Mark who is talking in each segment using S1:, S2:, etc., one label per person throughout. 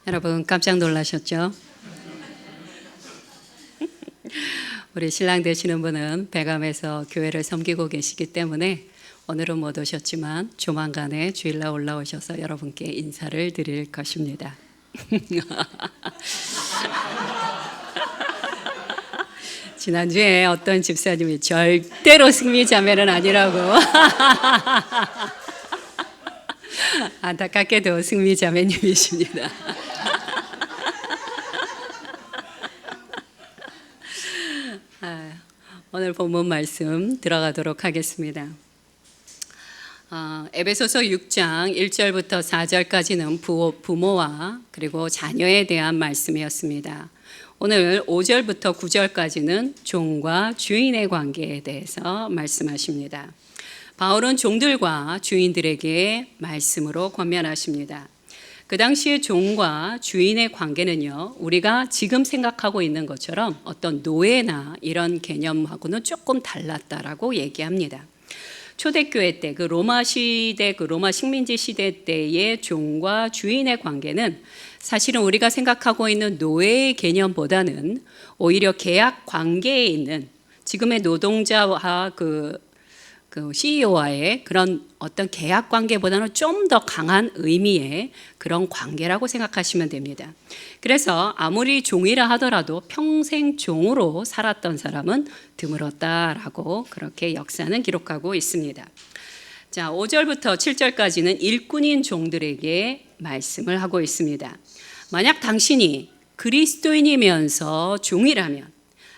S1: 여러분 깜짝 놀라셨죠? 우리 신랑 되시는 분은 백암에서 교회를 섬기고 계시기 때문에 오늘은 못 오셨지만 조만간에 주일날 올라오셔서 여러분께 인사를 드릴 것입니다. 지난주에 어떤 집사님이 절대로 승리자매는 아니라고 안타깝게도 승리자매님이십니다. 오늘 본문 말씀 들어가도록 하겠습니다. 에베소서 6장 1절부터 4절까지는 부모와 그리고 자녀에 대한 말씀이었습니다. 오늘 5절부터 9절까지는 종과 주인의 관계에 대해서 말씀하십니다. 바울은 종들과 주인들에게 말씀으로 권면하십니다. 그 당시에 종과 주인의 관계는요, 우리가 지금 생각하고 있는 것처럼 어떤 노예나 이런 개념하고는 조금 달랐다라고 얘기합니다. 초대교회 때, 로마 시대, 로마 식민지 시대 때의 종과 주인의 관계는 사실은 우리가 생각하고 있는 노예의 개념보다는 오히려 계약 관계에 있는 지금의 노동자와 그 CEO와의 그런 어떤 계약 관계보다는 좀 더 강한 의미의 그런 관계라고 생각하시면 됩니다. 그래서 아무리 종이라 하더라도 평생 종으로 살았던 사람은 드물었다라고 그렇게 역사는 기록하고 있습니다. 자, 5절부터 7절까지는 일꾼인 종들에게 말씀을 하고 있습니다. 만약 당신이 그리스도인이면서 종이라면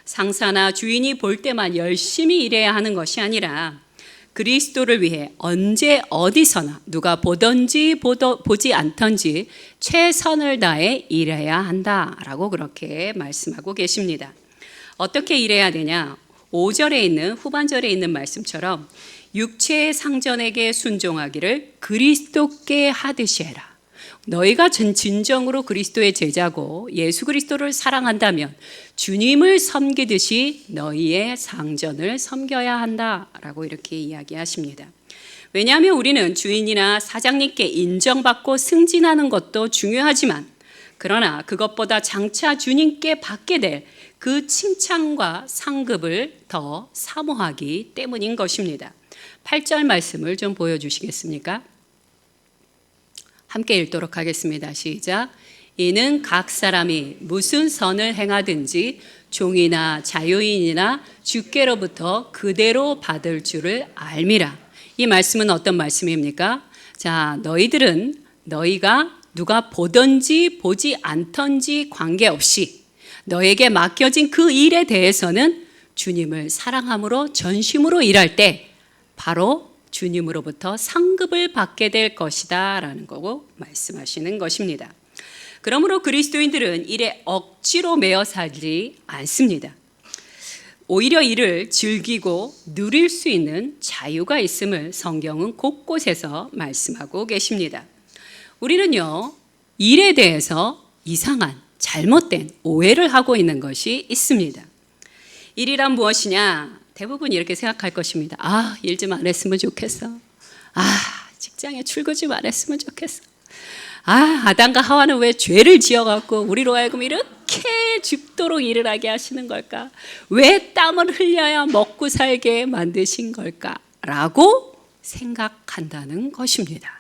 S1: 상사나 주인이 볼 때만 열심히 일해야 하는 것이 아니라 그리스도를 위해 언제 어디서나 누가 보든지 보지 않던지 최선을 다해 일해야 한다라고 그렇게 말씀하고 계십니다. 어떻게 일해야 되냐? 5절에 있는 후반절에 있는 말씀처럼 육체의 상전에게 순종하기를 그리스도께 하듯이 해라. 너희가 진정으로 그리스도의 제자고 예수 그리스도를 사랑한다면 주님을 섬기듯이 너희의 상전을 섬겨야 한다라고 이렇게 이야기하십니다. 왜냐하면 우리는 주인이나 사장님께 인정받고 승진하는 것도 중요하지만 그러나 그것보다 장차 주님께 받게 될 그 칭찬과 상급을 더 사모하기 때문인 것입니다. 8절 말씀을 좀 보여주시겠습니까? 함께 읽도록 하겠습니다. 시작. 이는 각 사람이 무슨 선을 행하든지 종이나 자유인이나 주께로부터 그대로 받을 줄을 알미라. 이 말씀은 어떤 말씀입니까? 자, 너희가 누가 보든지 보지 않던지 관계없이 너에게 맡겨진 그 일에 대해서는 주님을 사랑함으로 전심으로 일할 때 바로 주님으로부터 상급을 받게 될 것이다 라는 거고 말씀하시는 것입니다. 그러므로 그리스도인들은 일에 억지로 매여 살지 않습니다. 오히려 일을 즐기고 누릴 수 있는 자유가 있음을 성경은 곳곳에서 말씀하고 계십니다. 우리는요, 일에 대해서 이상한 잘못된 오해를 하고 있는 것이 있습니다. 일이란 무엇이냐? 대부분 이렇게 생각할 것입니다. 일 좀 안 했으면 좋겠어. 직장에 출근 좀 안 했으면 좋겠어. 아담과 하와는 왜 죄를 지어갖고 우리로 하여금 이렇게 죽도록 일을 하게 하시는 걸까? 왜 땀을 흘려야 먹고 살게 만드신 걸까? 라고 생각한다는 것입니다.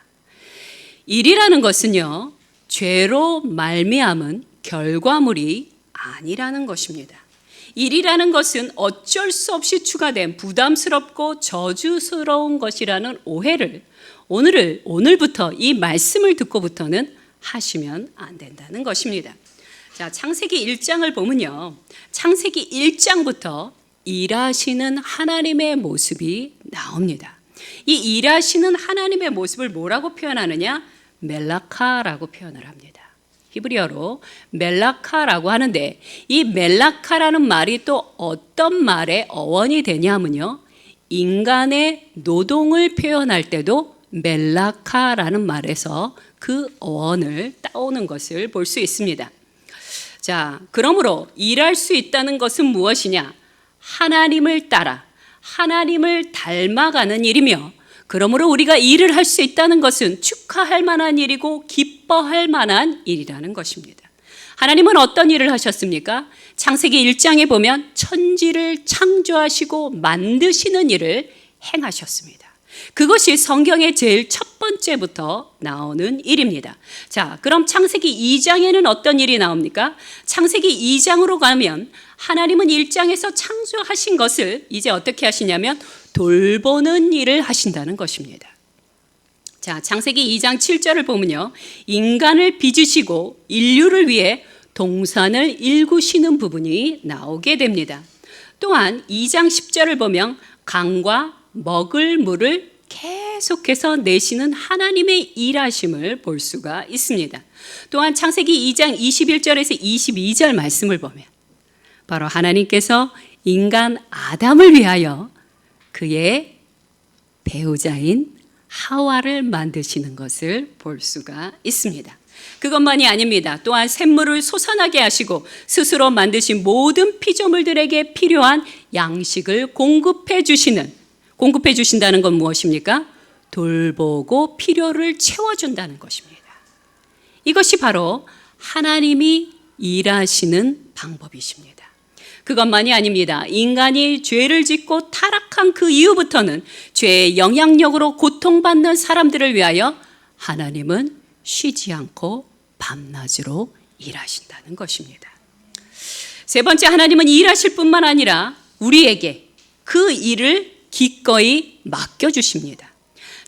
S1: 일이라는 것은요, 죄로 말미암은 결과물이 아니라는 것입니다. 일이라는 것은 어쩔 수 없이 추가된 부담스럽고 저주스러운 것이라는 오해를 오늘부터 이 말씀을 듣고부터는 하시면 안 된다는 것입니다. 자, 창세기 1장을 보면요, 창세기 1장부터 일하시는 하나님의 모습이 나옵니다. 이 일하시는 하나님의 모습을 뭐라고 표현하느냐? 멜라카라고 표현을 합니다. 히브리어로 멜라카라고 하는데 이 멜라카라는 말이 또 어떤 말의 어원이 되냐면요, 인간의 노동을 표현할 때도 멜라카라는 말에서 그 어원을 따오는 것을 볼 수 있습니다. 자, 그러므로 일할 수 있다는 것은 무엇이냐? 하나님을 따라 하나님을 닮아가는 일이며 그러므로 우리가 일을 할 수 있다는 것은 축하할 만한 일이고 기뻐할 만한 일이라는 것입니다. 하나님은 어떤 일을 하셨습니까? 창세기 1장에 보면 천지를 창조하시고 만드시는 일을 행하셨습니다. 그것이 성경의 제일 첫 번째부터 나오는 일입니다. 자, 그럼 창세기 2장에는 어떤 일이 나옵니까? 창세기 2장으로 가면 하나님은 1장에서 창조하신 것을 이제 어떻게 하시냐면 돌보는 일을 하신다는 것입니다. 자, 창세기 2장 7절을 보면요, 인간을 빚으시고 인류를 위해 동산을 일구시는 부분이 나오게 됩니다. 또한 2장 10절을 보면 강과 먹을 물을 계속해서 내시는 하나님의 일하심을 볼 수가 있습니다. 또한 창세기 2장 21절에서 22절 말씀을 보면 바로 하나님께서 인간 아담을 위하여 그의 배우자인 하와를 만드시는 것을 볼 수가 있습니다. 그것만이 아닙니다. 또한 샘물을 솟아나게 하시고 스스로 만드신 모든 피조물들에게 필요한 양식을 공급해 주신다는 건 무엇입니까? 돌보고 필요를 채워준다는 것입니다. 이것이 바로 하나님이 일하시는 방법이십니다. 그것만이 아닙니다. 인간이 죄를 짓고 타락한 그 이후부터는 죄의 영향력으로 고통받는 사람들을 위하여 하나님은 쉬지 않고 밤낮으로 일하신다는 것입니다. 세 번째, 하나님은 일하실 뿐만 아니라 우리에게 그 일을 기꺼이 맡겨주십니다.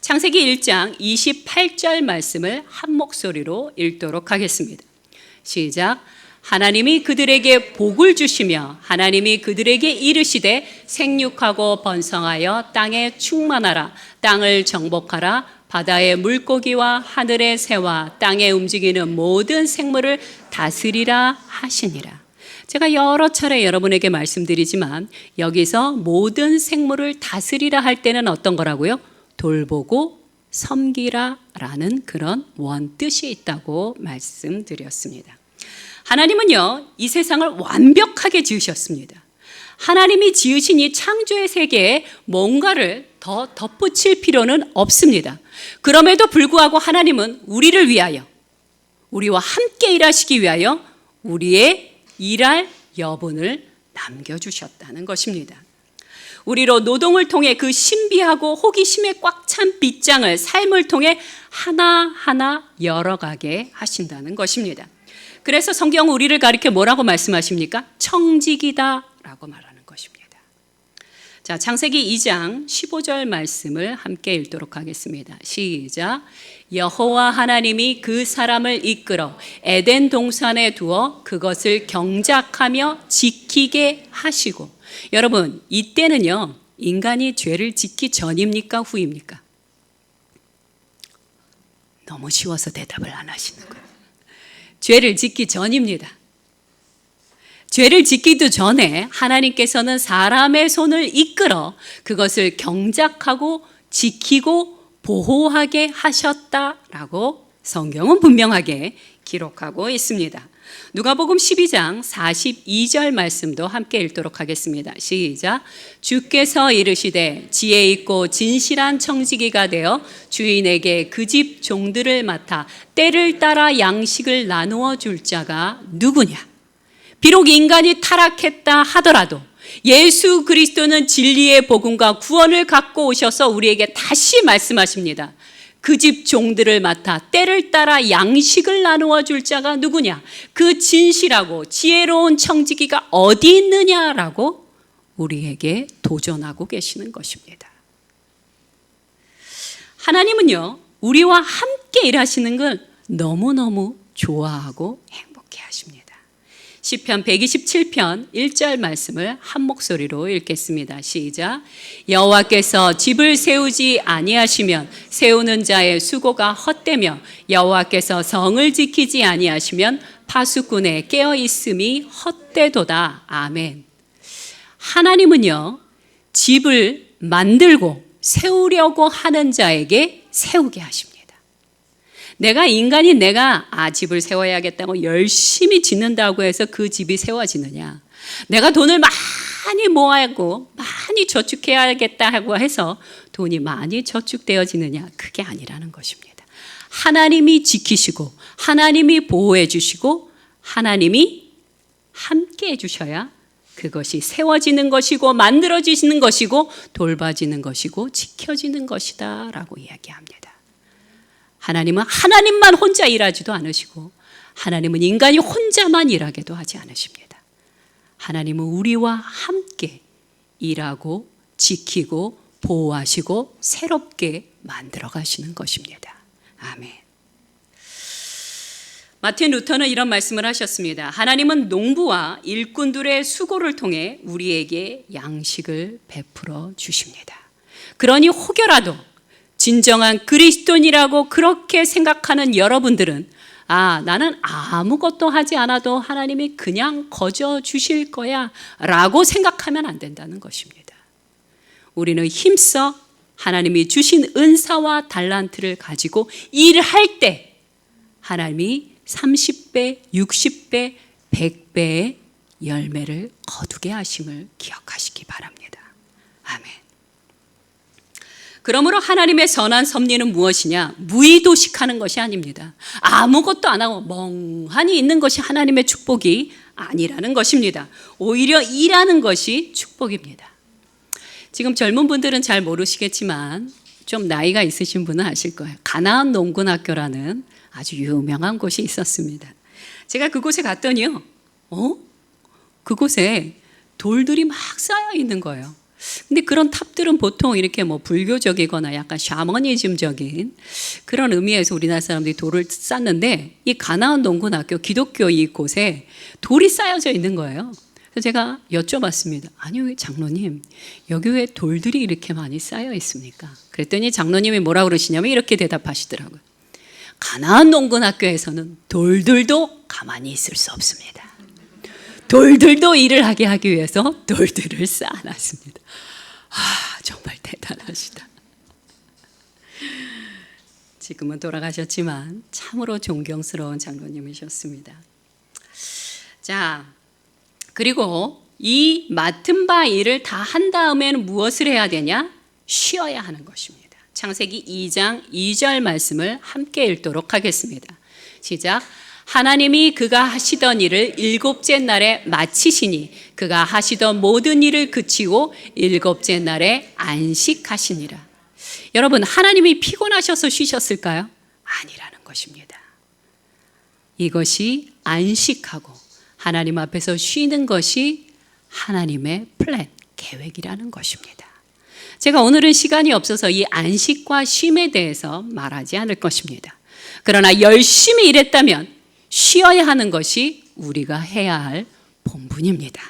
S1: 창세기 1장 28절 말씀을 한 목소리로 읽도록 하겠습니다. 시작. 하나님이 그들에게 복을 주시며 하나님이 그들에게 이르시되 생육하고 번성하여 땅에 충만하라. 땅을 정복하라. 바다의 물고기와 하늘의 새와 땅에 움직이는 모든 생물을 다스리라 하시니라. 제가 여러 차례 여러분에게 말씀드리지만 여기서 모든 생물을 다스리라 할 때는 어떤 거라고요? 돌보고 섬기라 라는 그런 원뜻이 있다고 말씀드렸습니다. 하나님은요, 이 세상을 완벽하게 지으셨습니다. 하나님이 지으신 이 창조의 세계에 뭔가를 더 덧붙일 필요는 없습니다. 그럼에도 불구하고 하나님은 우리를 위하여, 우리와 함께 일하시기 위하여 우리의 일할 여분을 남겨주셨다는 것입니다. 우리로 노동을 통해 그 신비하고 호기심에 꽉 찬 빗장을 삶을 통해 하나하나 열어가게 하신다는 것입니다. 그래서 성경은 우리를 가리켜 뭐라고 말씀하십니까? 청지기다 라고 말하는 것입니다. 자, 창세기 2장 15절 말씀을 함께 읽도록 하겠습니다. 시작. 여호와 하나님이 그 사람을 이끌어 에덴 동산에 두어 그것을 경작하며 지키게 하시고. 여러분, 이때는요, 인간이 죄를 짓기 전입니까? 후입니까? 너무 쉬워서 대답을 안 하시는 거예요. 죄를 짓기 전입니다. 죄를 짓기도 전에 하나님께서는 사람의 손을 이끌어 그것을 경작하고 지키고 보호하게 하셨다라고 성경은 분명하게 기록하고 있습니다. 누가복음 12장 42절 말씀도 함께 읽도록 하겠습니다. 시작. 주께서 이르시되 지혜 있고 진실한 청지기가 되어 주인에게 그 집 종들을 맡아 때를 따라 양식을 나누어 줄 자가 누구냐? 비록 인간이 타락했다 하더라도 예수 그리스도는 진리의 복음과 구원을 갖고 오셔서 우리에게 다시 말씀하십니다. 그 집 종들을 맡아 때를 따라 양식을 나누어 줄 자가 누구냐? 그 진실하고 지혜로운 청지기가 어디 있느냐라고 우리에게 도전하고 계시는 것입니다. 하나님은요, 우리와 함께 일하시는 걸 너무너무 좋아하고 행복해 하십니다. 시편 127편 1절 말씀을 한 목소리로 읽겠습니다. 시작. 여호와께서 집을 세우지 아니하시면 세우는 자의 수고가 헛되며 여호와께서 성을 지키지 아니하시면 파수꾼의 깨어 있음이 헛되도다. 아멘. 하나님은요, 집을 만들고 세우려고 하는 자에게 세우게 하십니다. 내가 인간이 내가 집을 세워야겠다고 열심히 짓는다고 해서 그 집이 세워지느냐? 내가 돈을 많이 많이 모아야고 많이 저축해야겠다 하고 해서 돈이 많이 저축되어지느냐? 그게 아니라는 것입니다. 하나님이 지키시고 하나님이 보호해 주시고 하나님이 함께 해주셔야 그것이 세워지는 것이고 만들어지는 것이고 돌봐지는 것이고 지켜지는 것이다 라고 이야기합니다. 하나님은 하나님만 혼자 일하지도 않으시고 하나님은 인간이 혼자만 일하게도 하지 않으십니다. 하나님은 우리와 함께 일하고 지키고 보호하시고 새롭게 만들어 가시는 것입니다. 아멘. 마틴 루터는 이런 말씀을 하셨습니다. 하나님은 농부와 일꾼들의 수고를 통해 우리에게 양식을 베풀어 주십니다. 그러니 혹여라도 진정한 그리스도인이라고 그렇게 생각하는 여러분들은 나는 아무것도 하지 않아도 하나님이 그냥 거저 주실 거야 라고 생각하면 안 된다는 것입니다. 우리는 힘써 하나님이 주신 은사와 달란트를 가지고 일할 때 하나님이 30배, 60배, 100배의 열매를 거두게 하심을 기억하시기 바랍니다. 아멘. 그러므로 하나님의 선한 섭리는 무엇이냐? 무의도식하는 것이 아닙니다. 아무것도 안 하고 멍하니 있는 것이 하나님의 축복이 아니라는 것입니다. 오히려 일하는 것이 축복입니다. 지금 젊은 분들은 잘 모르시겠지만 좀 나이가 있으신 분은 아실 거예요. 가나안 농군학교라는 아주 유명한 곳이 있었습니다. 제가 그곳에 갔더니요, 그곳에 돌들이 막 쌓여 있는 거예요. 근데 그런 탑들은 보통 이렇게 불교적이거나 약간 샤머니즘적인 그런 의미에서 우리나라 사람들이 돌을 쌓는데 이 가나안 농군학교 기독교 이곳에 돌이 쌓여져 있는 거예요. 그래서 제가 여쭤봤습니다. 아니 왜 장로님 여기 왜 돌들이 이렇게 많이 쌓여 있습니까? 그랬더니 장로님이 뭐라고 그러시냐면 이렇게 대답하시더라고요. 가나안 농군학교에서는 돌들도 가만히 있을 수 없습니다. 돌들도 일을 하게 하기 위해서 돌들을 쌓아놨습니다. 정말 대단하시다. 지금은 돌아가셨지만 참으로 존경스러운 장로님이셨습니다. 자, 그리고 이 맡은 바 일을 다 한 다음에는 무엇을 해야 되냐? 쉬어야 하는 것입니다. 창세기 2장 2절 말씀을 함께 읽도록 하겠습니다. 시작. 하나님이 그가 하시던 일을 일곱째 날에 마치시니 그가 하시던 모든 일을 그치고 일곱째 날에 안식하시니라. 여러분, 하나님이 피곤하셔서 쉬셨을까요? 아니라는 것입니다. 이것이 안식하고 하나님 앞에서 쉬는 것이 하나님의 플랜, 계획이라는 것입니다. 제가 오늘은 시간이 없어서 이 안식과 쉼에 대해서 말하지 않을 것입니다. 그러나 열심히 일했다면 쉬어야 하는 것이 우리가 해야 할 본분입니다.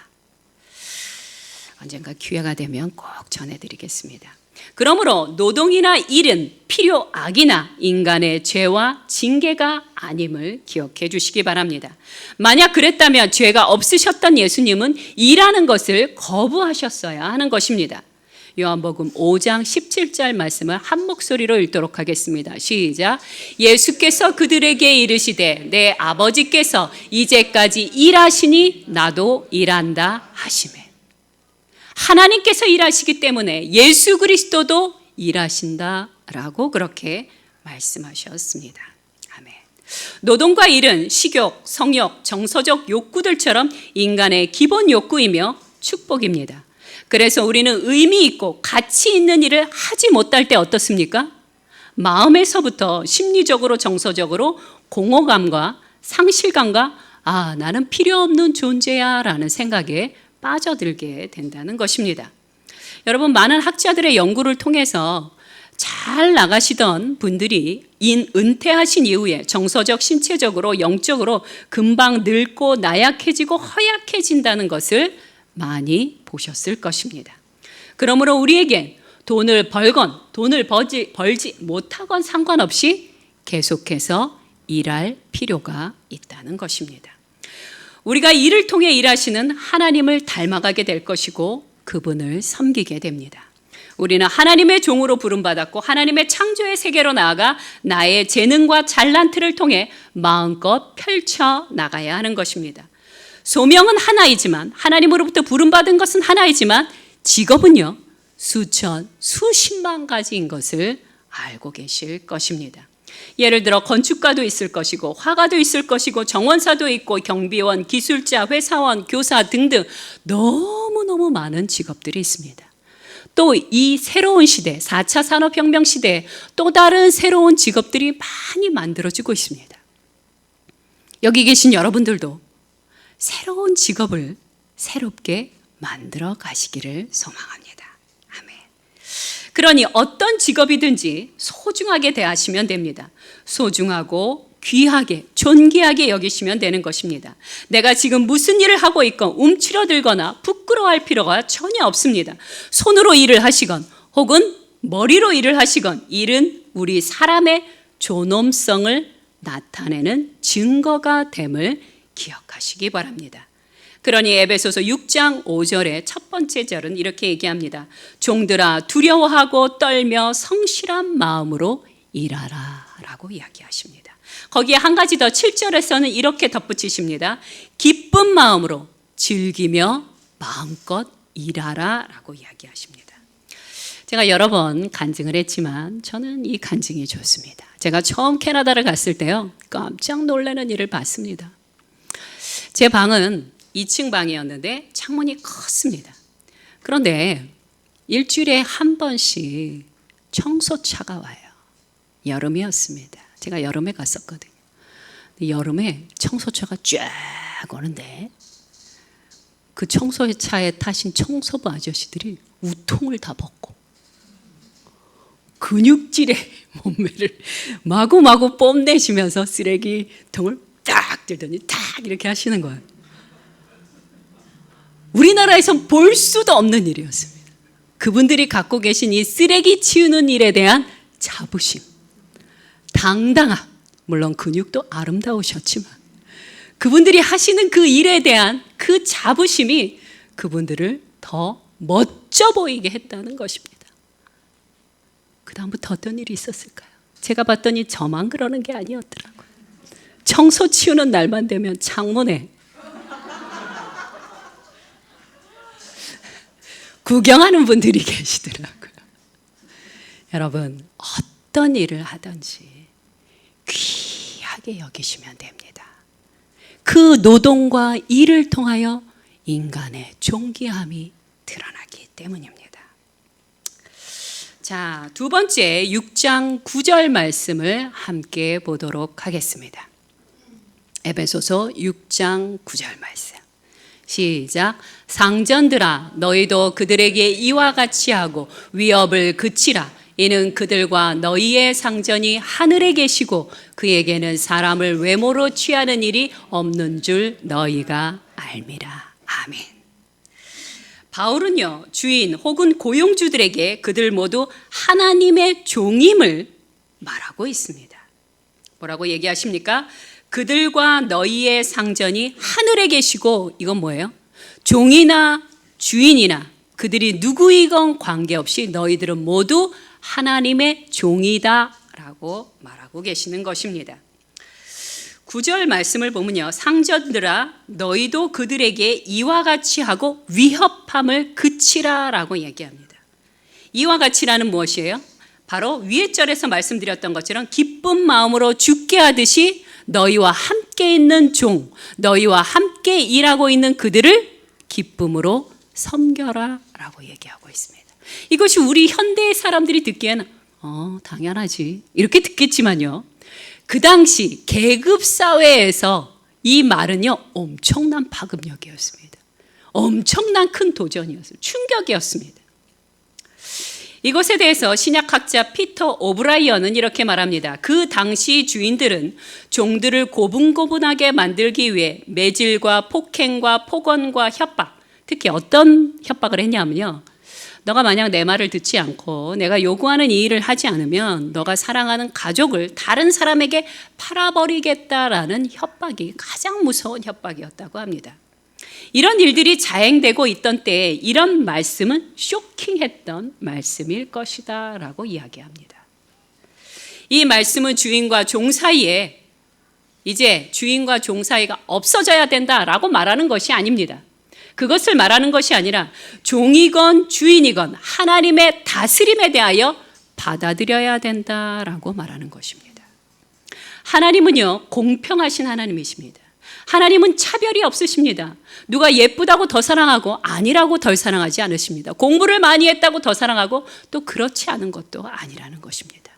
S1: 언젠가 기회가 되면 꼭 전해드리겠습니다. 그러므로 노동이나 일은 필요 악이나 인간의 죄와 징계가 아님을 기억해 주시기 바랍니다. 만약 그랬다면 죄가 없으셨던 예수님은 일하는 것을 거부하셨어야 하는 것입니다. 요한복음 5장 17절 말씀을 한 목소리로 읽도록 하겠습니다. 시작. 예수께서 그들에게 이르시되 내 아버지께서 이제까지 일하시니 나도 일한다 하시매. 하나님께서 일하시기 때문에 예수 그리스도도 일하신다라고 그렇게 말씀하셨습니다. 아멘. 노동과 일은 식욕, 성욕, 정서적 욕구들처럼 인간의 기본 욕구이며 축복입니다. 그래서 우리는 의미 있고 가치 있는 일을 하지 못할 때 어떻습니까? 마음에서부터 심리적으로 정서적으로 공허감과 상실감과 나는 필요 없는 존재야 라는 생각에 빠져들게 된다는 것입니다. 여러분, 많은 학자들의 연구를 통해서 잘 나가시던 분들이 은퇴하신 이후에 정서적, 신체적으로, 영적으로 금방 늙고 나약해지고 허약해진다는 것을 많이 보셨을 것입니다. 그러므로 우리에겐 돈을 벌건 돈을 벌지 못하건 상관없이 계속해서 일할 필요가 있다는 것입니다. 우리가 일을 통해 일하시는 하나님을 닮아가게 될 것이고 그분을 섬기게 됩니다. 우리는 하나님의 종으로 부름받았고 하나님의 창조의 세계로 나아가 나의 재능과 잘난트를 통해 마음껏 펼쳐 나가야 하는 것입니다. 소명은 하나이지만, 하나님으로부터 부름받은 것은 하나이지만 직업은요 수천, 수십만 가지인 것을 알고 계실 것입니다. 예를 들어 건축가도 있을 것이고, 화가도 있을 것이고, 정원사도 있고, 경비원, 기술자, 회사원, 교사 등등 너무너무 많은 직업들이 있습니다. 또 이 새로운 시대, 4차 산업혁명 시대에 또 다른 새로운 직업들이 많이 만들어지고 있습니다. 여기 계신 여러분들도 새로운 직업을 새롭게 만들어 가시기를 소망합니다. 아멘. 그러니 어떤 직업이든지 소중하게 대하시면 됩니다. 소중하고 귀하게, 존귀하게 여기시면 되는 것입니다. 내가 지금 무슨 일을 하고 있건 움츠러들거나 부끄러워할 필요가 전혀 없습니다. 손으로 일을 하시건 혹은 머리로 일을 하시건 일은 우리 사람의 존엄성을 나타내는 증거가 됨을 기억하시기 바랍니다. 그러니 에베소서 6장 5절의 첫 번째 절은 이렇게 얘기합니다. 종들아 두려워하고 떨며 성실한 마음으로 일하라 라고 이야기하십니다. 거기에 한 가지 더 7절에서는 이렇게 덧붙이십니다. 기쁜 마음으로 즐기며 마음껏 일하라 라고 이야기하십니다. 제가 여러 번 간증을 했지만 저는 이 간증이 좋습니다. 제가 처음 캐나다를 갔을 때요 깜짝 놀라는 일을 봤습니다. 제 방은 2층 방이었는데 창문이 컸습니다. 그런데 일주일에 한 번씩 청소차가 와요. 여름이었습니다. 제가 여름에 갔었거든요. 여름에 청소차가 쫙 오는데 그 청소차에 타신 청소부 아저씨들이 우통을 다 벗고 근육질의 몸매를 마구마구 뽐내시면서 쓰레기통을 딱 들더니 딱 이렇게 하시는 거예요. 우리나라에선 볼 수도 없는 일이었습니다. 그분들이 갖고 계신 이 쓰레기 치우는 일에 대한 자부심, 당당함, 물론 근육도 아름다우셨지만 그분들이 하시는 그 일에 대한 그 자부심이 그분들을 더 멋져 보이게 했다는 것입니다. 그 다음부터 어떤 일이 있었을까요? 제가 봤더니 저만 그러는 게 아니었더라고요. 청소 치우는 날만 되면 창문에 구경하는 분들이 계시더라고요. 여러분, 어떤 일을 하든지 귀하게 여기시면 됩니다. 그 노동과 일을 통하여 인간의 존귀함이 드러나기 때문입니다. 자, 두 번째 6장 9절 말씀을 함께 보도록 하겠습니다. 에베소서 6장 9절 말씀. 시작. 상전들아 너희도 그들에게 이와 같이 하고 위협을 그치라. 이는 그들과 너희의 상전이 하늘에 계시고 그에게는 사람을 외모로 취하는 일이 없는 줄 너희가 알미라. 아멘. 바울은요 주인 혹은 고용주들에게 그들 모두 하나님의 종임을 말하고 있습니다. 뭐라고 얘기하십니까? 그들과 너희의 상전이 하늘에 계시고, 이건 뭐예요? 종이나 주인이나 그들이 누구이건 관계없이 너희들은 모두 하나님의 종이다 라고 말하고 계시는 것입니다. 9절 말씀을 보면요, 상전들아 너희도 그들에게 이와 같이 하고 위협함을 그치라 라고 얘기합니다. 이와 같이라는 무엇이에요? 바로 위에 절에서 말씀드렸던 것처럼 기쁜 마음으로 주께 하듯이 너희와 함께 있는 종, 너희와 함께 일하고 있는 그들을 기쁨으로 섬겨라 라고 얘기하고 있습니다. 이것이 우리 현대의 사람들이 듣기에는 당연하지 이렇게 듣겠지만요, 그 당시 계급사회에서 이 말은요 엄청난 파급력이었습니다. 엄청난 큰 도전이었어요. 충격이었습니다. 이것에 대해서 신약학자 피터 오브라이언은 이렇게 말합니다. 그 당시 주인들은 종들을 고분고분하게 만들기 위해 매질과 폭행과 폭언과 협박, 특히 어떤 협박을 했냐면요, 너가 만약 내 말을 듣지 않고 내가 요구하는 이 일을 하지 않으면 너가 사랑하는 가족을 다른 사람에게 팔아버리겠다라는 협박이 가장 무서운 협박이었다고 합니다. 이런 일들이 자행되고 있던 때에 이런 말씀은 쇼킹했던 말씀일 것이다 라고 이야기합니다. 이 말씀은 주인과 종 사이에 이제 주인과 종 사이가 없어져야 된다라고 말하는 것이 아닙니다. 그것을 말하는 것이 아니라 종이건 주인이건 하나님의 다스림에 대하여 받아들여야 된다라고 말하는 것입니다. 하나님은요, 공평하신 하나님이십니다. 하나님은 차별이 없으십니다. 누가 예쁘다고 더 사랑하고 아니라고 덜 사랑하지 않으십니다. 공부를 많이 했다고 더 사랑하고 또 그렇지 않은 것도 아니라는 것입니다.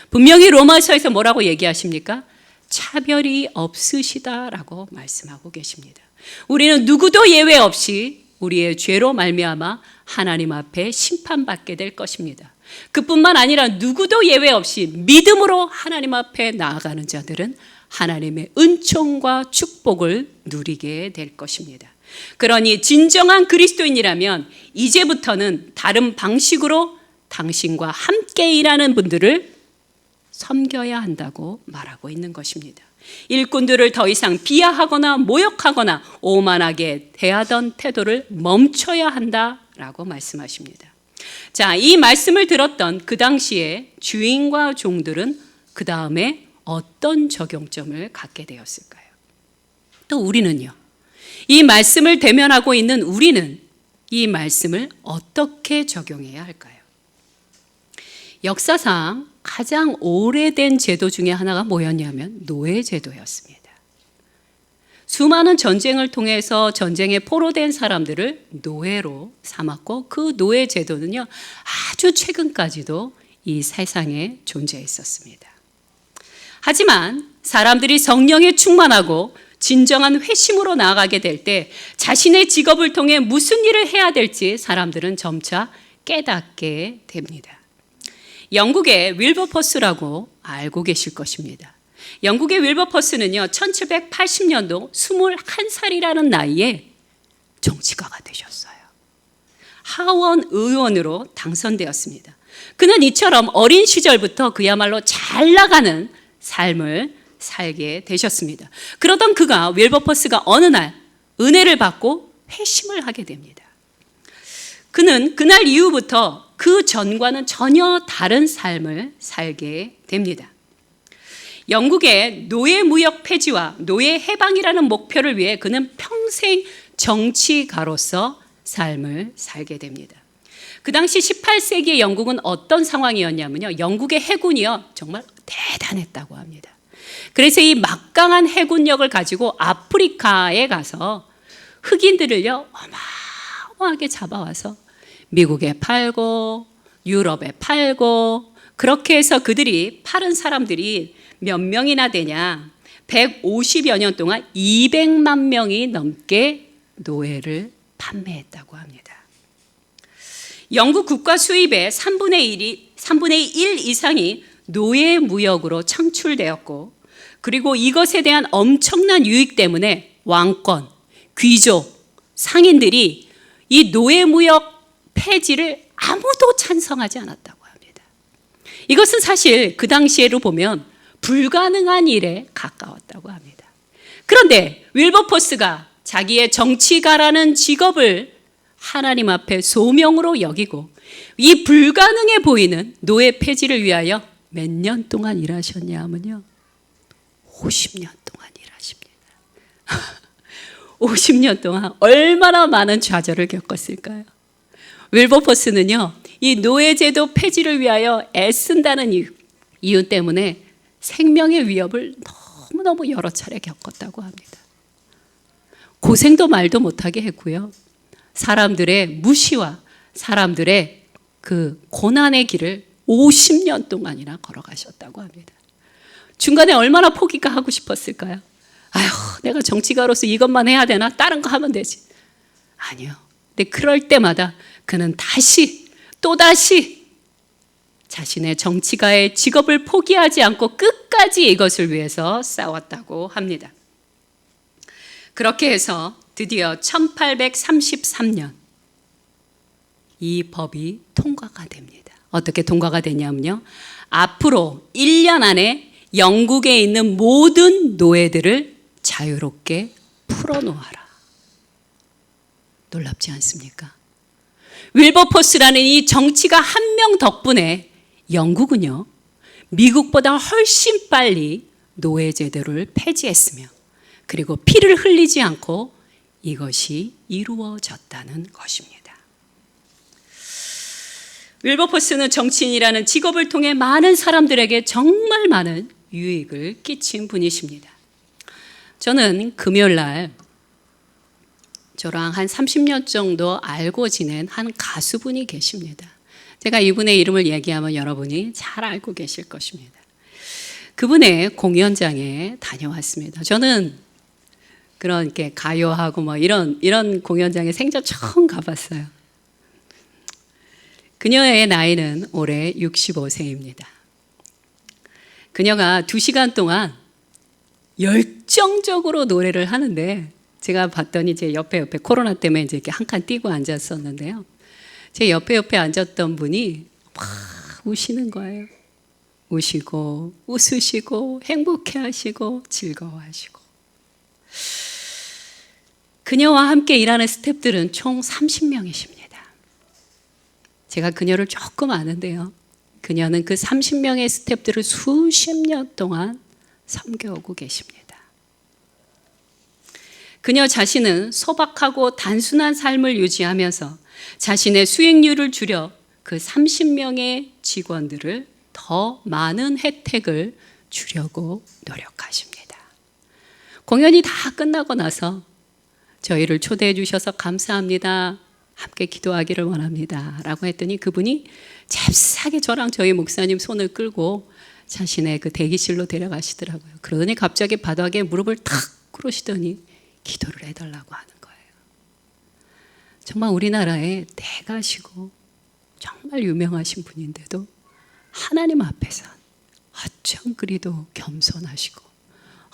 S1: 분명히 로마서에서 뭐라고 얘기하십니까? 차별이 없으시다라고 말씀하고 계십니다. 우리는 누구도 예외 없이 우리의 죄로 말미암아 하나님 앞에 심판받게 될 것입니다. 그뿐만 아니라 누구도 예외 없이 믿음으로 하나님 앞에 나아가는 자들은 하나님의 은총과 축복을 누리게 될 것입니다. 그러니 진정한 그리스도인이라면 이제부터는 다른 방식으로 당신과 함께 일하는 분들을 섬겨야 한다고 말하고 있는 것입니다. 일꾼들을 더 이상 비하하거나 모욕하거나 오만하게 대하던 태도를 멈춰야 한다라고 말씀하십니다. 자, 이 말씀을 들었던 그 당시에 주인과 종들은 그 다음에 어떤 적용점을 갖게 되었을까요? 또 우리는요, 이 말씀을 대면하고 있는 우리는 이 말씀을 어떻게 적용해야 할까요? 역사상 가장 오래된 제도 중에 하나가 뭐였냐면 노예제도였습니다. 수많은 전쟁을 통해서 전쟁에 포로된 사람들을 노예로 삼았고 그 노예제도는요, 아주 최근까지도 이 세상에 존재했었습니다. 하지만 사람들이 성령에 충만하고 진정한 회심으로 나아가게 될 때 자신의 직업을 통해 무슨 일을 해야 될지 사람들은 점차 깨닫게 됩니다. 영국의 윌버퍼스라고 알고 계실 것입니다. 영국의 윌버퍼스는요, 1780년도 21살이라는 나이에 정치가가 되셨어요. 하원 의원으로 당선되었습니다. 그는 이처럼 어린 시절부터 그야말로 잘 나가는 삶을 살게 되셨습니다. 그러던 그가 윌버퍼스가 어느 날 은혜를 받고 회심을 하게 됩니다. 그는 그날 이후부터 그 전과는 전혀 다른 삶을 살게 됩니다. 영국의 노예 무역 폐지와 노예 해방이라는 목표를 위해 그는 평생 정치가로서 삶을 살게 됩니다. 그 당시 18세기의 영국은 어떤 상황이었냐면요, 영국의 해군이요 정말 대단했다고 합니다. 그래서 이 막강한 해군력을 가지고 아프리카에 가서 흑인들을요 어마어마하게 잡아와서 미국에 팔고 유럽에 팔고, 그렇게 해서 그들이 팔은 사람들이 몇 명이나 되냐, 150여 년 동안 200만 명이 넘게 노예를 판매했다고 합니다. 영국 국가 수입의 3분의 1 이상이 노예 무역으로 창출되었고, 그리고 이것에 대한 엄청난 유익 때문에 왕권, 귀족, 상인들이 이 노예 무역 폐지를 아무도 찬성하지 않았다고 합니다. 이것은 사실 그 당시에로 보면 불가능한 일에 가까웠다고 합니다. 그런데 윌버퍼스가 자기의 정치가라는 직업을 하나님 앞에 소명으로 여기고 이 불가능해 보이는 노예 폐지를 위하여 몇 년 동안 일하셨냐 하면요, 50년 동안 일하십니다. 50년 동안 얼마나 많은 좌절을 겪었을까요? 윌버퍼스는요, 이 노예제도 폐지를 위하여 애쓴다는 이유 때문에 생명의 위협을 너무너무 여러 차례 겪었다고 합니다. 고생도 말도 못하게 했고요, 사람들의 무시와 사람들의 그 고난의 길을 50년 동안이나 걸어가셨다고 합니다. 중간에 얼마나 포기가 하고 싶었을까요? 아휴, 내가 정치가로서 이것만 해야 되나? 다른 거 하면 되지. 아니요. 근데 그럴 때마다 그는 또다시 자신의 정치가의 직업을 포기하지 않고 끝까지 이것을 위해서 싸웠다고 합니다. 그렇게 해서 드디어 1833년 이 법이 통과가 됩니다. 어떻게 통과가 되냐면요, 앞으로 1년 안에 영국에 있는 모든 노예들을 자유롭게 풀어놓아라. 놀랍지 않습니까? 윌버퍼스라는 이 정치가 한 명 덕분에 영국은요, 미국보다 훨씬 빨리 노예 제도를 폐지했으며 그리고 피를 흘리지 않고 이것이 이루어졌다는 것입니다. 윌버포스는 정치인이라는 직업을 통해 많은 사람들에게 정말 많은 유익을 끼친 분이십니다. 저는 금요일 날 저랑 한 30년 정도 알고 지낸 한 가수분이 계십니다. 제가 이분의 이름을 얘기하면 여러분이 잘 알고 계실 것입니다. 그분의 공연장에 다녀왔습니다. 저는 그런 이렇게 가요하고 뭐 이런 공연장에 생전 처음 가봤어요. 그녀의 나이는 올해 65세입니다. 그녀가 2시간 동안 열정적으로 노래를 하는데 제가 봤더니 제 옆에 코로나 때문에 이제 이렇게 한 칸 띄고 앉았었는데요. 제 옆에 앉았던 분이 막 우시는 거예요. 우시고 웃으시고 행복해하시고 즐거워하시고. 그녀와 함께 일하는 스태프들은 총 30명이십니다. 제가 그녀를 조금 아는데요. 그녀는 그 30명의 스태프들을 수십 년 동안 섬겨오고 계십니다. 그녀 자신은 소박하고 단순한 삶을 유지하면서 자신의 수익률을 줄여 그 30명의 직원들을 더 많은 혜택을 주려고 노력하십니다. 공연이 다 끝나고 나서 저희를 초대해 주셔서 감사합니다. 함께 기도하기를 원합니다. 라고 했더니 그분이 잽싸게 저랑 저희 목사님 손을 끌고 자신의 그 대기실로 데려가시더라고요. 그러더니 갑자기 바닥에 무릎을 탁 꿇으시더니 기도를 해달라고 하는 거예요. 정말 우리나라에 대가시고 정말 유명하신 분인데도 하나님 앞에서 어쩜 그리도 겸손하시고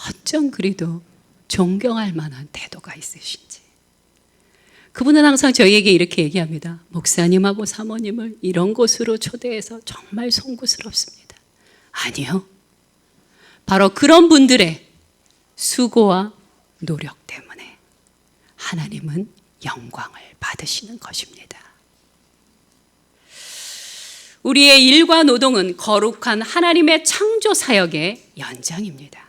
S1: 어쩜 그리도 존경할 만한 태도가 있으신지. 그분은 항상 저희에게 이렇게 얘기합니다. 목사님하고 사모님을 이런 곳으로 초대해서 정말 송구스럽습니다. 아니요. 바로 그런 분들의 수고와 노력 때문에 하나님은 영광을 받으시는 것입니다. 우리의 일과 노동은 거룩한 하나님의 창조 사역의 연장입니다.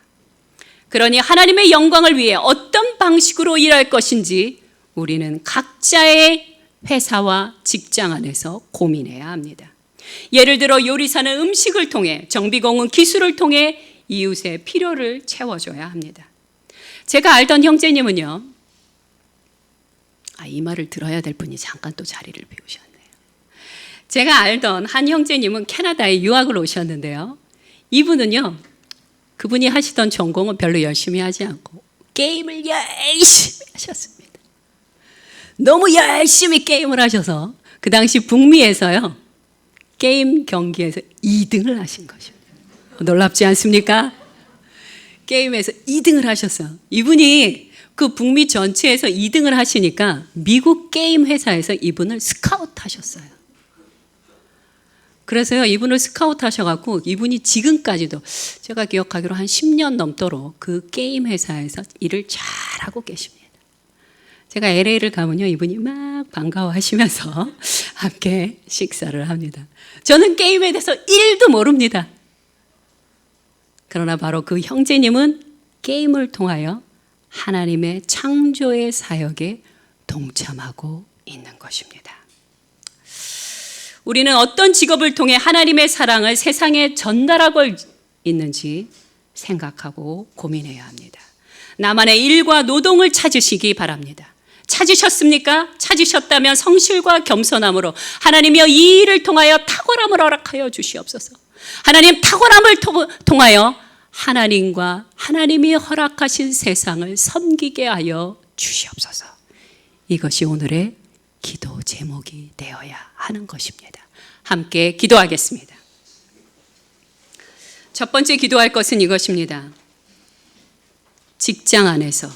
S1: 그러니 하나님의 영광을 위해 어떤 방식으로 일할 것인지 우리는 각자의 회사와 직장 안에서 고민해야 합니다. 예를 들어 요리사는 음식을 통해, 정비공은 기술을 통해 이웃의 필요를 채워줘야 합니다. 제가 알던 형제님은요, 이 말을 들어야 될 분이 잠깐 또 자리를 비우셨네요. 제가 알던 한 형제님은 캐나다에 유학을 오셨는데요. 이분은요, 그분이 하시던 전공은 별로 열심히 하지 않고 게임을 열심히 하셨습니다. 너무 열심히 게임을 하셔서 그 당시 북미에서요, 게임 경기에서 2등을 하신 것입니다. 놀랍지 않습니까? 게임에서 2등을 하셨어요. 이분이 그 북미 전체에서 2등을 하시니까 미국 게임 회사에서 이분을 스카우트 하셨어요. 그래서요, 이분을 스카우트 하셔갖고 이분이 지금까지도 제가 기억하기로 한 10년 넘도록 그 게임 회사에서 일을 잘하고 계십니다. 제가 LA를 가면요, 이분이 막 반가워하시면서 함께 식사를 합니다. 저는 게임에 대해서 1도 모릅니다. 그러나 바로 그 형제님은 게임을 통하여 하나님의 창조의 사역에 동참하고 있는 것입니다. 우리는 어떤 직업을 통해 하나님의 사랑을 세상에 전달하고 있는지 생각하고 고민해야 합니다. 나만의 일과 노동을 찾으시기 바랍니다. 찾으셨습니까? 찾으셨다면 성실과 겸손함으로 하나님이여 이 일을 통하여 탁월함을 허락하여 주시옵소서. 하나님, 탁월함을 통하여 하나님과 하나님이 허락하신 세상을 섬기게 하여 주시옵소서. 이것이 오늘의 기도 제목이 되어야 하는 것입니다. 함께 기도하겠습니다. 첫 번째 기도할 것은 이것입니다. 직장 안에서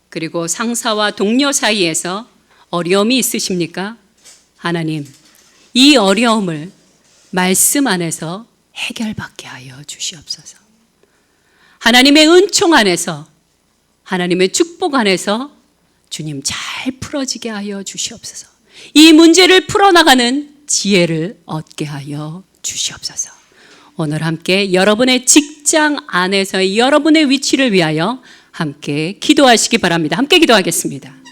S1: 그리고 상사와 동료 사이에서 어려움이 있으십니까? 하나님, 이 어려움을 말씀 안에서 해결받게 하여 주시옵소서. 하나님의 은총 안에서, 하나님의 축복 안에서 주님 잘 풀어지게 하여 주시옵소서. 이 문제를 풀어나가는 지혜를 얻게 하여 주시옵소서. 오늘 함께 여러분의 직장 안에서의 여러분의 위치를 위하여 함께 기도하시기 바랍니다. 함께 기도하겠습니다.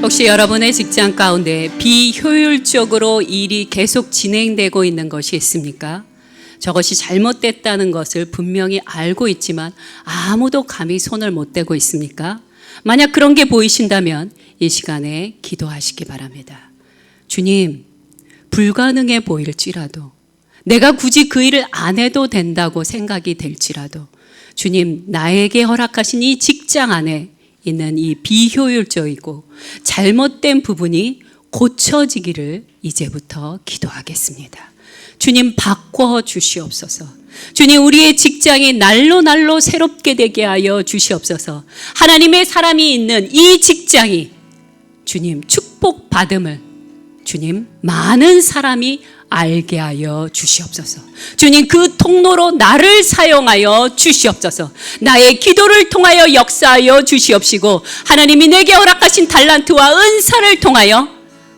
S1: 혹시 여러분의 직장 가운데 비효율적으로 일이 계속 진행되고 있는 것이 있습니까? 저것이 잘못됐다는 것을 분명히 알고 있지만 아무도 감히 손을 못 대고 있습니까? 만약 그런 게 보이신다면 이 시간에 기도하시기 바랍니다. 주님, 불가능해 보일지라도, 내가 굳이 그 일을 안 해도 된다고 생각이 될지라도, 주님, 나에게 허락하신 이 직장 안에 있는 이 비효율적이고 잘못된 부분이 고쳐지기를 이제부터 기도하겠습니다. 주님, 바꿔 주시옵소서. 주님, 우리의 직장이 날로 날로 새롭게 되게 하여 주시옵소서. 하나님의 사람이 있는 이 직장이 주님 축복받음을 주님 많은 사람이 알게 하여 주시옵소서. 주님, 그 통로로 나를 사용하여 주시옵소서. 나의 기도를 통하여 역사하여 주시옵시고, 하나님이 내게 허락하신 달란트와 은사를 통하여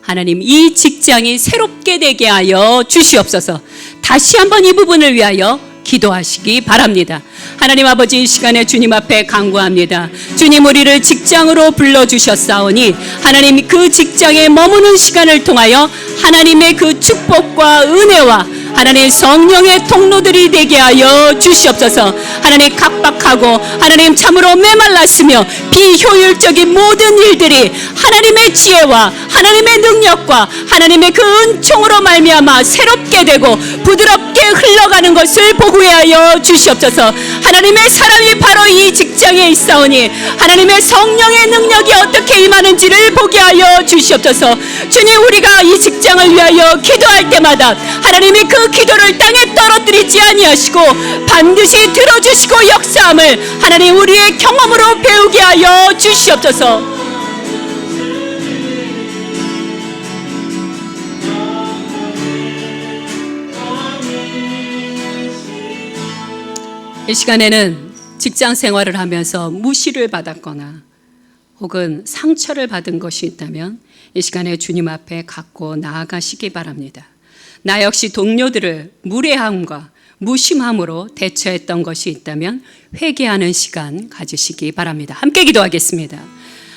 S1: 하나님 이 직장이 새롭게 되게 하여 주시옵소서. 다시 한번 이 부분을 위하여 기도하시기 바랍니다. 하나님 아버지, 이 시간에 주님 앞에 간구합니다. 주님, 우리를 직장으로 불러주셨사오니 하나님 그 직장에 머무는 시간을 통하여 하나님의 그 축복과 은혜와 하나님 성령의 통로들이 되게 하여 주시옵소서. 하나님, 각박하고 하나님 참으로 메말랐으며 비효율적인 모든 일들이 하나님의 지혜와 하나님의 능력과 하나님의 그 은총으로 말미암아 새롭게 되고 부드럽게 흘러가는 것을 보고해 하여 주시옵소서. 하나님의 사람이 바로 이 직장에 있사오니 하나님의 성령의 능력이 어떻게 임하는지를 보게 하여 주시옵소서. 주님, 우리가 이 직장을 위하여 기도할 때마다 하나님이 그 기도를 땅에 떨어뜨리지 아니하시고 반드시 들어주시고 역사함을 하나님 우리의 경험으로 배우게 하여 주시옵소서. 이 시간에는 직장 생활을 하면서 무시를 받았거나 혹은 상처를 받은 것이 있다면 이 시간에 주님 앞에 갖고 나아가시기 바랍니다. 나 역시 동료들을 무례함과 무심함으로 대처했던 것이 있다면 회개하는 시간 가지시기 바랍니다. 함께 기도하겠습니다.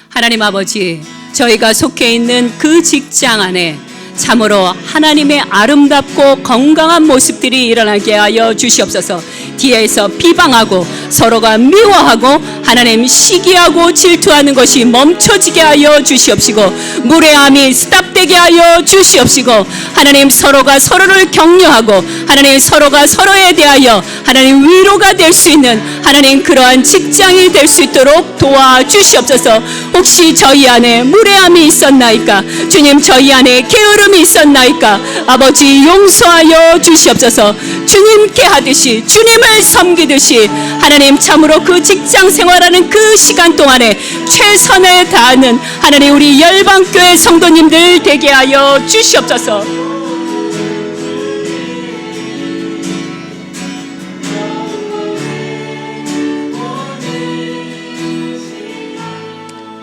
S1: 하나님 아버지, 저희가 속해 있는 그 직장 안에 참으로 하나님의 아름답고 건강한 모습들이 일어나게 하여 주시옵소서. 뒤에서 비방하고 서로가 미워하고 하나님 시기하고 질투하는 것이 멈춰지게 하여 주시옵시고, 무례함이 스탑되게 하여 주시옵시고, 하나님 서로가 서로를 격려하고 하나님 서로가 서로에 대하여 하나님 위로가 될 수 있는 하나님 그러한 직장이 될 수 있도록 도와주시옵소서. 혹시 저희 안에 무례함이 있었나이까? 주님, 저희 안에 게으름이 있었나이까? 아버지, 용서하여 주시옵소서. 주님께 하듯이 주님을 섬기듯이 하나님 참으로 그 직장 생활하는 그 시간 동안에 최선을 다하는 하나님 우리 열방교회 성도님들 되게 하여 주시옵소서.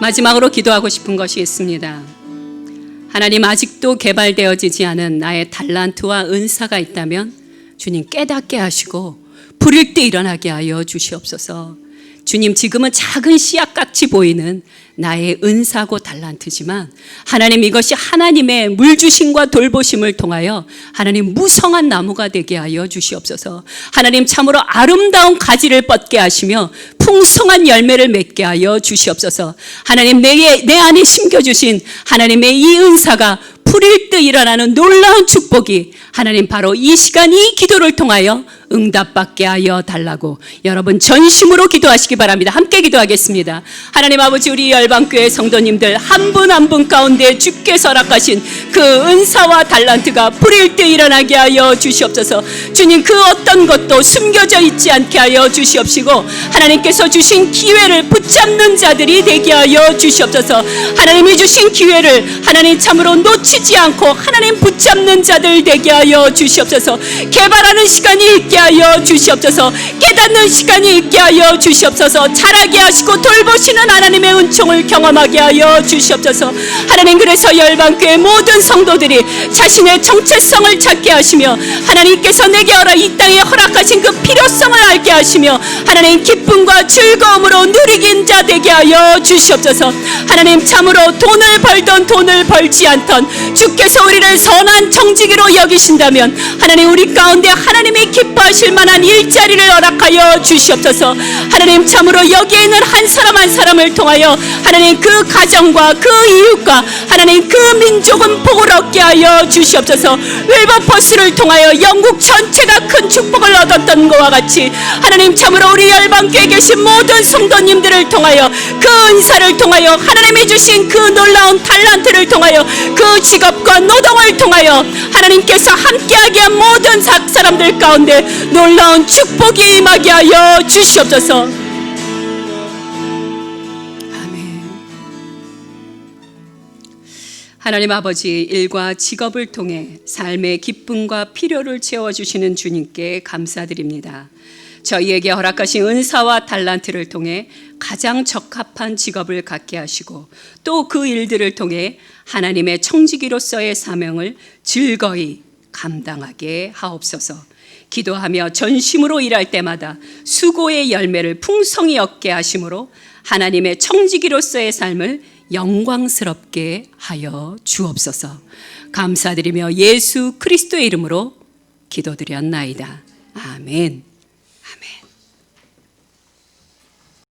S1: 마지막으로 기도하고 싶은 것이 있습니다. 하나님, 아직도 개발되어지지 않은 나의 달란트와 은사가 있다면 주님 깨닫게 하시고 불일 때 일어나게 하여 주시옵소서. 주님, 지금은 작은 씨앗같이 보이는 나의 은사고 달란트지만 하나님 이것이 하나님의 물주심과 돌보심을 통하여 하나님 무성한 나무가 되게 하여 주시옵소서. 하나님 참으로 아름다운 가지를 뻗게 하시며 풍성한 열매를 맺게 하여 주시옵소서. 하나님 내 안에 심겨주신 하나님의 이 은사가 풀일 듯 일어나는 놀라운 축복이 하나님 바로 이 시간 이 기도를 통하여 응답받게 하여 달라고 여러분 전심으로 기도하시기 바랍니다. 함께 기도하겠습니다. 하나님 아버지, 우리 열방교회 성도님들 한 분 한 분 가운데 주께서 허락하신 그 은사와 달란트가 불일 듯 일어나게 하여 주시옵소서. 주님, 그 어떤 것도 숨겨져 있지 않게 하여 주시옵시고 하나님께서 주신 기회를 붙잡는 자들이 되게 하여 주시옵소서. 하나님이 주신 기회를 하나님 참으로 놓치지 않고 하나님 붙잡는 자들 되게 하여 주시옵소서. 개발하는 시간이 있게 하여 주시옵소서. 깨닫는 시간이 있게 하여 주시옵소서. 자라게 하시고 돌보시는 하나님의 은총을 경험하게 하여 주시옵소서. 하나님, 그래서 열방교회 모든 성도들이 자신의 정체성을 찾게 하시며 하나님께서 내게 이 땅에 허락하신 그 필요성을 알게 하시며 하나님 기쁨과 즐거움으로 누리긴 자 되게 하여 주시옵소서. 하나님, 참으로 돈을 벌던 돈을 벌지 않던 주께서 우리를 선한 청지기로 여기신다면 하나님, 우리 가운데 하나님이 기뻐하실 만한 일자리를 허락하여 주시옵소서. 하나님, 참으로 여기에 있는 한 사람 한 사람을 통하여 하나님 그 가정과 그 이웃과 하나님 그 민족은 복을 얻게 하여 주시옵소서. 윌버포스를 통하여 영국 전체가 큰 축복을 얻었던 것과 같이 하나님, 참으로 우리 열방교회에 계신 모든 성도님들을 통하여 그 은사를 통하여 하나님이 주신 그 놀라운 달란트를 통하여 그 직업과 노동을 통하여 하나님께서 함께하게 한 모든 사람들 가운데 놀라운 축복이 임하게 하여 주시옵소서. 아멘. 하나님 아버지, 일과 직업을 통해 삶의 기쁨과 필요를 채워주시는 주님께 감사드립니다. 저희에게 허락하신 은사와 달란트를 통해 가장 적합한 직업을 갖게 하시고 또 그 일들을 통해 하나님의 청지기로서의 사명을 즐거이 감당하게 하옵소서. 기도하며 전심으로 일할 때마다 수고의 열매를 풍성히 얻게 하심으로 하나님의 청지기로서의 삶을 영광스럽게 하여 주옵소서. 감사드리며 예수 그리스도의 이름으로 기도드렸나이다. 아멘.